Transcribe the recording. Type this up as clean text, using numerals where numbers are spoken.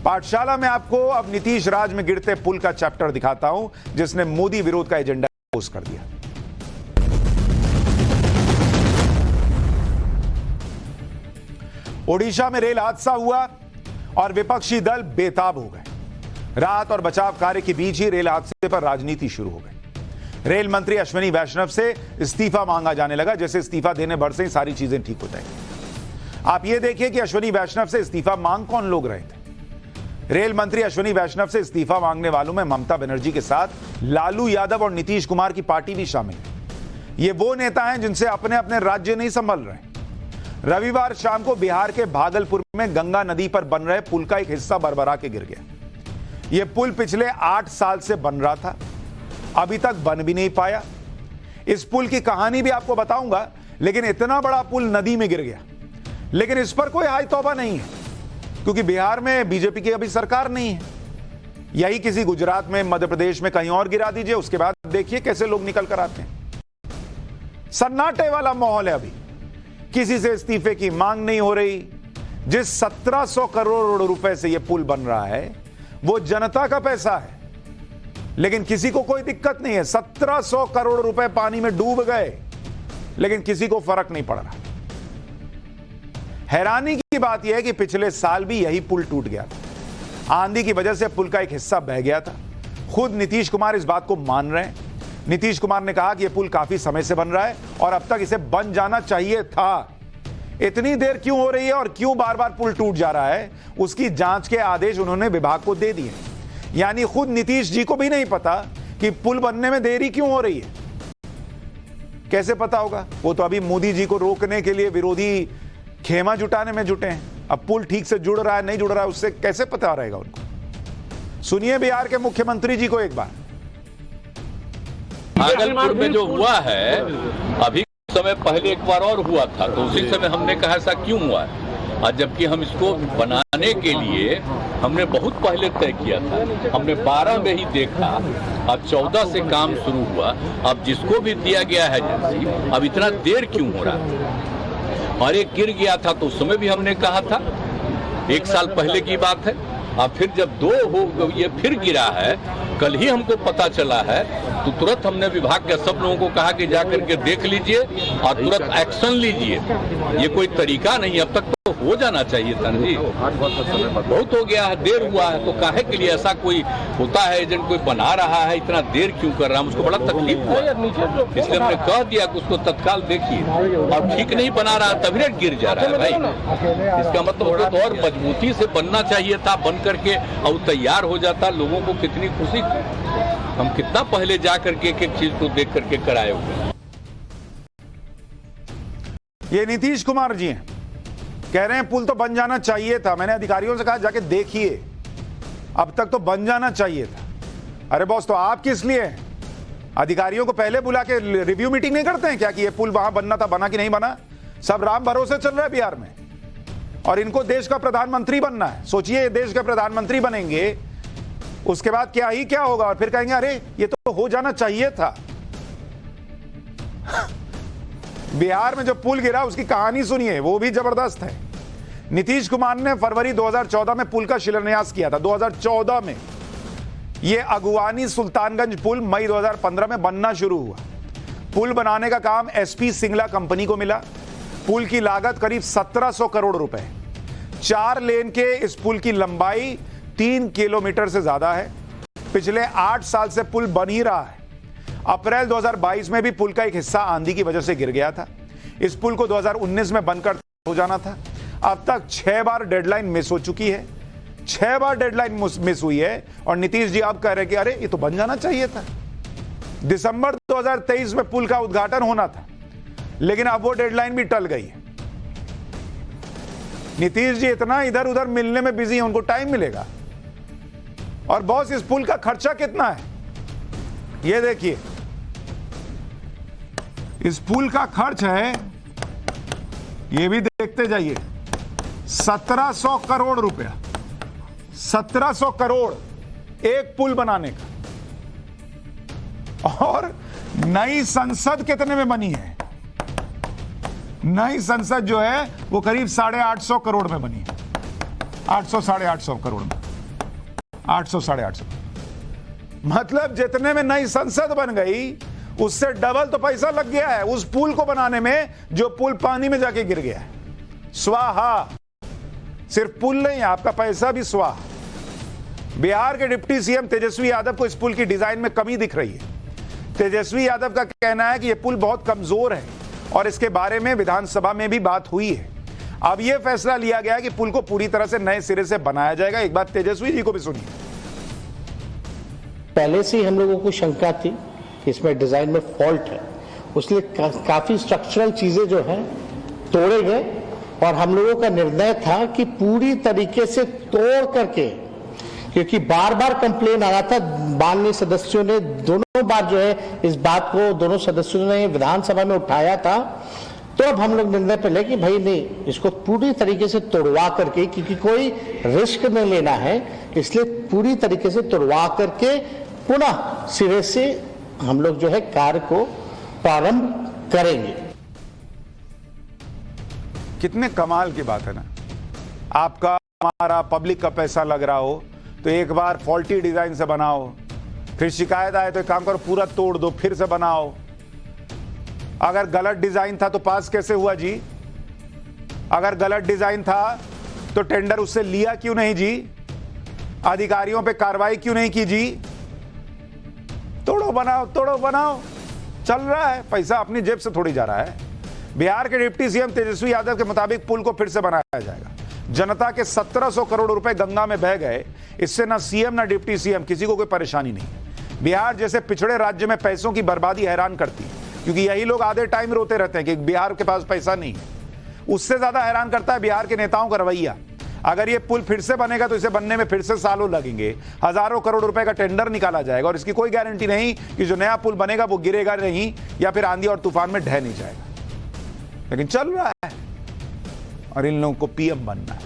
पाठशाला में आपको अब नीतीश राज में गिरते पुल का चैप्टर दिखाता हूं, जिसने मोदी विरोध का एजेंडा पोस्ट कर दिया। ओडिशा में रेल हादसा हुआ और विपक्षी दल बेताब हो गए। राहत और बचाव कार्य के बीच ही रेल हादसे पर राजनीति शुरू हो गई। रेल मंत्री अश्विनी वैष्णव से इस्तीफा मांगा जाने लगा, जैसे इस्तीफा देने भर से ही सारी चीजें ठीक हो जाएंगी। आप ये देखिए कि अश्विनी वैष्णव से इस्तीफा मांग कौन लोग रहे थे। रेल मंत्री अश्विनी वैष्णव से इस्तीफा मांगने वालों में ममता बनर्जी के साथ लालू यादव और नीतीश कुमार की पार्टी भी शामिल है। ये वो नेता हैं जिनसे अपने अपने राज्य नहीं संभल रहे। रविवार शाम को बिहार के भागलपुर में गंगा नदी पर बन रहे पुल का एक हिस्सा बरबरा के गिर गया। यह पुल पिछले 8 साल से बन रहा था, अभी तक बन भी नहीं पाया। इस पुल की कहानी भी आपको बताऊंगा, लेकिन इतना बड़ा पुल नदी में गिर गया, लेकिन इस पर कोई हाय तौबा नहीं है, क्योंकि बिहार में बीजेपी की अभी सरकार नहीं है। यही किसी गुजरात में, मध्य प्रदेश में कहीं और गिरा दीजिए, उसके बाद देखिए कैसे लोग निकल कर आते हैं। सन्नाटे वाला माहौल है अभी, किसी से इस्तीफे की मांग नहीं हो रही। जिस 1700 करोड़ रुपए से यह पुल बन रहा है वो जनता का पैसा है, लेकिन किसी को कोई दिक्कत नहीं है। 1700 करोड़ रुपए पानी में डूब गए, लेकिन किसी को फर्क नहीं पड़ रहा। हैरानी की बात यह है कि पिछले साल भी यही पुल टूट गया था। आंधी की वजह से पुल का एक हिस्सा बह गया था। खुद नीतीश कुमार इस बात को मान रहे हैं। नीतीश कुमार ने कहा कि यह पुल काफी समय से बन रहा है और अब तक इसे बन जाना चाहिए था। इतनी देर क्यों हो रही है और क्यों बार बार पुल टूट जा रहा है, उसकी जांच के आदेश उन्होंने विभाग को दे दिए। यानी खुद नीतीश जी को भी नहीं पता कि पुल बनने में देरी क्यों हो रही है। कैसे पता होगा? वो तो अभी मोदी जी को रोकने के लिए विरोधी खेमा जुटाने में जुटे हैं। अब पुल ठीक से जुड़ रहा है नहीं जुड़ रहा है, उससे कैसे पता रहेगा उनको? सुनिए बिहार के मुख्यमंत्री जी को एक बार। भागलपुर में जो हुआ है, अभी समय पहले एक बार और हुआ था, तो उसी समय हमने कहा ऐसा क्यों हुआ है, और जबकि हम इसको बनाने के लिए हमने बहुत पहले तय किया था। हमने 12 में ही देखा, अब 14 से काम शुरू हुआ। अब जिसको भी दिया गया है एजेंसी, अब इतना देर क्यों हो रहा है? और एक गिर गया था तो उस समय भी हमने कहा था, 1 साल पहले की बात है। अब फिर जब 2 हो ये फिर गिरा है, कल ही हमको पता चला है, तो तुरंत हमने विभाग के सब लोगों को कहा कि जाकर के देख लीजिए और तुरंत एक्शन लीजिए। ये कोई तरीका नहीं, अब तक तो हो जाना चाहिए था जी। बहुत हो गया है, देर हुआ है, तो काहे के लिए ऐसा कोई होता है, एजेंट कोई बना रहा है, इतना देर क्यों कर रहा है? उसको बड़ा तकलीफ हुआ, इसलिए हमने कह दिया कि उसको तत्काल देखिए। अब ठीक नहीं बना रहा है, तभी गिर जा रहा है भाई। इसका मतलब तो और मजबूती से बनना चाहिए था, बन करके और तैयार हो जाता, लोगों को कितनी खुशी। हम कितना पहले जा करके एक चीज को देख करके कराए हुए। ये नीतीश कुमार जी हैं, कह रहे हैं पुल तो बन जाना चाहिए था। मैंने अधिकारियों से कहा जाके देखिए, अब तक तो बन जाना चाहिए था। अरे बॉस, तो आप किस लिए हैं? अधिकारियों को पहले बुला के रिव्यू मीटिंग नहीं करते हैं क्या कि ये पुल वहां बनना था, बना कि नहीं बना? सब राम भरोसे चल रहा है बिहार में, और इनको देश का प्रधानमंत्री बनना है। सोचिए, देश के प्रधानमंत्री बनेंगे, उसके बाद क्या ही क्या होगा, और फिर कहेंगे अरे ये तो हो जाना चाहिए था। बिहार में जो पुल गिरा उसकी कहानी सुनिए, वो भी जबरदस्त है। नीतीश कुमार ने फरवरी 2014 में पुल का शिलान्यास किया था। 2014 में यह अगुवानी सुल्तानगंज पुल मई 2015 में बनना शुरू हुआ। पुल बनाने का काम एसपी सिंगला कंपनी को मिला। पुल की लागत करीब 1700 करोड़ रुपए। 4 लेन के इस पुल की लंबाई 3 किलोमीटर से ज्यादा है। पिछले 8 साल से पुल बन ही रहा है। अप्रैल 2022 में भी पुल का एक हिस्सा आंधी की वजह से गिर गया था। इस पुल को 2019 में बनकर हो जाना था। अब तक 6 बार डेडलाइन मिस हो चुकी है। 6 बार डेडलाइन मिस हुई है, और नीतीश जी अब कह रहे हैं कि अरे ये तो बन जाना चाहिए था। दिसंबर 2023 में पुल का उद्घाटन होना था, लेकिन अब वो डेडलाइन भी टल गई है। नीतीश जी इतना इधर उधर मिलने में बिजी हैं, उनको टाइम मिलेगा। और बॉस, इस पुल का खर्चा कितना है ये देखिए। इस पुल का खर्च है, ये भी देखते जाइए, 1700 करोड़ रुपया। 1700 करोड़ एक पुल बनाने का। और नई संसद कितने में बनी है? नई संसद जो है वो करीब 850 करोड़ में बनी है। 800 850 करोड़ में। 800 साढ़े 800, मतलब जितने में नई संसद बन गई उससे डबल तो पैसा लग गया है उस पुल को बनाने में, जो पुल पानी में जाके गिर गया है। स्वाहा। सिर्फ पुल नहीं, आपका पैसा भी स्वाहा। बिहार के डिप्टी सीएम तेजस्वी यादव को इस पुल की डिजाइन में कमी दिख रही है। तेजस्वी यादव का कहना है कि यह पुल बहुत कमजोर है और इसके बारे में विधानसभा में भी बात हुई है। अब यह फैसला लिया गया कि पुल को पूरी तरह से नए सिरे से बनाया जाएगा। एक बात तेजस्वी जी को भी सुनिए। पहले से ही हम लोगों को शंका थी कि इसमें डिजाइन में फॉल्ट है, उसलिए काफी स्ट्रक्चरल चीजें जो हैं तोड़े गए और हम लोगों का निर्णय था कि पूरी तरीके से तोड़ करके, क्योंकि बार बार कंप्लेन आ रहा था, माननीय सदस्यों ने दोनों बार जो है इस बात को दोनों सदस्यों ने विधानसभा में उठाया था, तो अब हम लोग निर्णय पे ले कि भाई नहीं, इसको पूरी तरीके से तोड़वा करके, क्योंकि कोई रिस्क नहीं लेना है, इसलिए पूरी तरीके से तोड़वा करके पुनः सिरे से हम लोग जो है कार्य को प्रारंभ करेंगे। कितने कमाल की बात है ना। आपका हमारा पब्लिक का पैसा लग रहा हो तो एक बार फॉल्टी डिजाइन से बनाओ, फिर शिकायत आए तो एक काम करो पूरा तोड़ दो, फिर से बनाओ। अगर गलत डिजाइन था तो पास कैसे हुआ जी? अगर गलत डिजाइन था तो टेंडर उससे लिया क्यों नहीं जी? अधिकारियों पे कार्रवाई क्यों नहीं की जी? तोड़ो बनाओ, चल रहा है, पैसा अपनी जेब से थोड़ी जा रहा है। बिहार के डिप्टी सीएम तेजस्वी यादव के मुताबिक पुल को फिर से बनाया जाएगा। जनता के 1700 करोड़ रुपए गंगा में बह गए, इससे ना सीएम ना डिप्टी सीएम किसी को कोई परेशानी नहीं। बिहार जैसे पिछड़े राज्य में पैसों की बर्बादी हैरान करती है, क्योंकि यही लोग आधे टाइम रोते रहते हैं कि बिहार के पास पैसा नहीं है। उससे ज्यादा हैरान करता है बिहार के नेताओं का रवैया। अगर ये पुल फिर से बनेगा तो इसे बनने में फिर से सालों लगेंगे, हजारों करोड़ रुपए का टेंडर निकाला जाएगा और इसकी कोई गारंटी नहीं कि जो नया पुल बनेगा वो गिरेगा नहीं या फिर आंधी और तूफान में ढह नहीं जाएगा। लेकिन चल रहा है और इन लोगों को पीएम बनना है।